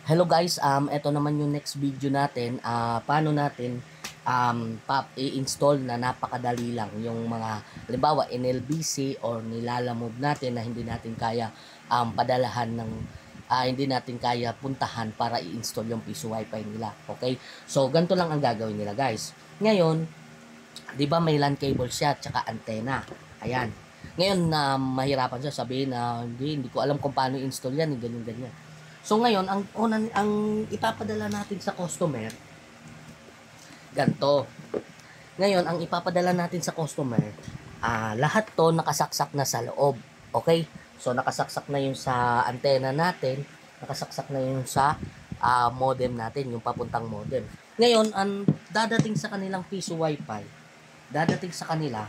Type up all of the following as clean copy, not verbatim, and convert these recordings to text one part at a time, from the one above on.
Hello guys, ito naman yung next video natin. Paano natin i-install na napakadali lang yung mga halimbawa NLBC or nilalamove natin na hindi natin kaya padalahan ng hindi natin kaya puntahan para i-install yung piso wifi nila. Okay? So ganito lang ang gagawin nila guys. Ngayon, 'di ba may LAN cable siya tsaka antena. Ayan. Ngayon na mahirapan siya sabihin na hindi ko alam kung paano i-install yan, ganyan ganyan. So ngayon, ang ipapadala natin sa customer, ganto. Ngayon, ang ipapadala natin sa customer, lahat to nakasaksak na sa loob. Okay? So nakasaksak na yung sa antena natin, nakasaksak na yung sa modem natin, yung papuntang modem. Ngayon, ang dadating sa kanilang piso wifi, dadating sa kanila,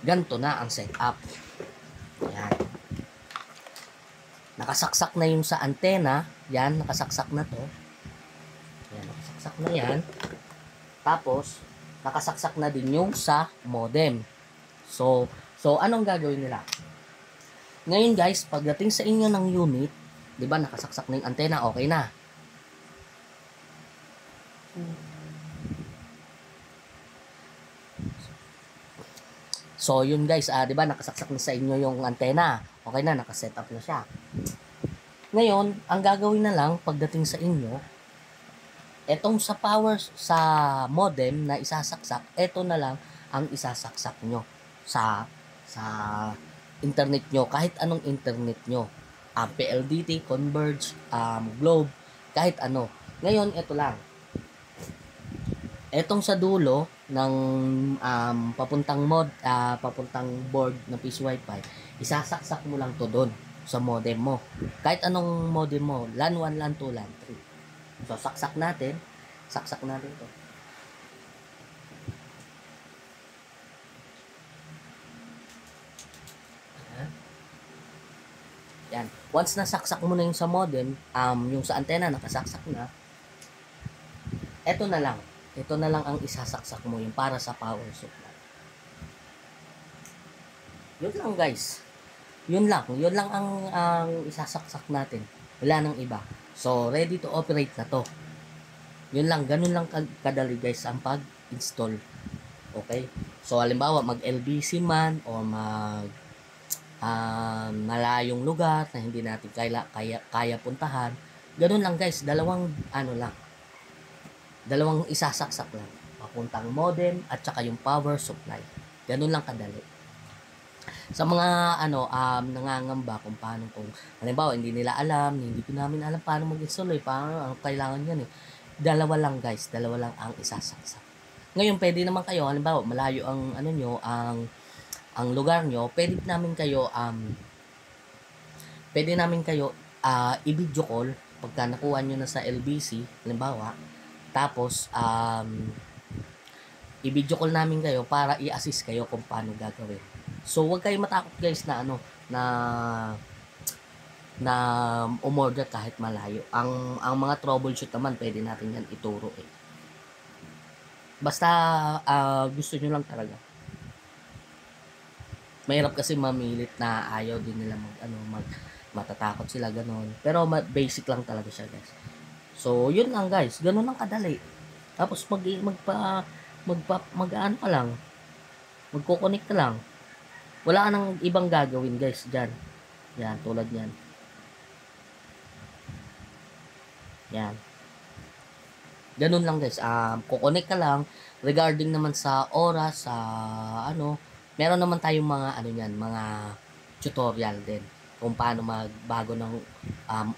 ganto na ang setup. Ayan. Nakasaksak na yung sa antena. Yan, nakasaksak na to. Yan, nakasaksak na yan. Tapos, nakasaksak na din yung sa modem. So anong gagawin nila? Ngayon guys, pagdating sa inyo ng unit, di ba nakasaksak na yung antena, okay na. So yun guys, di ba nakasaksak na sa inyo yung antena. Okay na, nakaset up na siya. Ngayon, ang gagawin na lang pagdating sa inyo, etong sa power sa modem na isasaksak, eto na lang ang isasaksak nyo sa internet nyo, kahit anong internet nyo. PLDT, Converge, Globe, kahit ano. Ngayon, eto lang. Etong sa dulo ng papuntang board ng piso wifi, isasaksak mo lang to doon sa modem mo. Kahit anong modem mo, LAN 1, LAN 2, LAN 3. So saksak natin to. Yan. Once nasaksak mo na yung sa modem, yung sa antena nakasaksak na, eto na lang. Ito na lang ang isasaksak mo yung para sa power supply. Yun lang guys. Yun lang ang isasaksak natin. Wala nang iba. So, ready to operate na to. Yun lang, ganun lang kadali guys ang pag-install. Okay? So, halimbawa, mag-LBC man o malayong lugar na hindi natin kaya puntahan. Ganun lang guys, dalawang isasaksak lang. Papuntang modem at saka yung power supply. Ganun lang kadali. Sa mga nangangamba kung paano, kung halimbawa hindi nila alam, hindi ko namin alam paano mag-install paano kailangan yan dalawa lang guys, dalawa lang ang isasaksak. Ngayon pwede naman kayo, halimbawa malayo ang ang lugar nyo, pwede namin kayo i-video call pagka nakuha nyo na sa LBC, halimbawa, tapos i-video call namin kayo para i-assist kayo kung paano gagawin. So wag kayong matakot guys na umorder kahit malayo. Ang mga troubleshoot naman pwede natin yan ituro Basta gusto nyo lang talaga. Mahirap kasi mamilit na ayaw din nila matatakot sila ganon. Pero basic lang talaga siya guys. So yun lang guys, ganon lang kadali. Tapos mag-ano ka lang. Magko-connect ka lang. Wala ka nang ibang gagawin guys diyan. Yan, tulad niyan. Yan. Ganun lang guys. Kukonek ka lang regarding naman sa oras meron naman tayong mga mga tutorial din kung paano magbago ng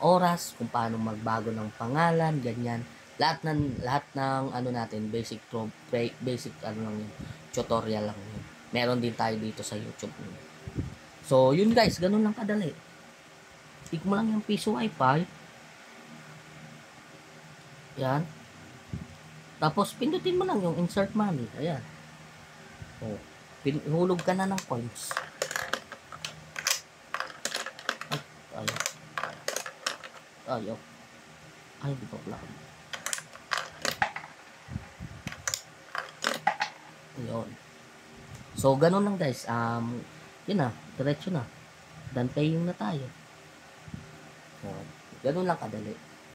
oras, kung paano magbago ng pangalan, ganyan. Lahat ng natin basic lang yun. Tutorial lang yun. Meron din tayo dito sa YouTube. So, yun guys, ganun lang kadali. Click mo lang yung piso wifi. Yan. Tapos, pindutin mo lang yung insert money. Ayan. O, hulog ka na ng coins. Ayaw. Ay, di pa pala. Ayun. So, ganun lang guys. Yun na. Diretso na. Done paying na tayo. So, ganun lang kadali.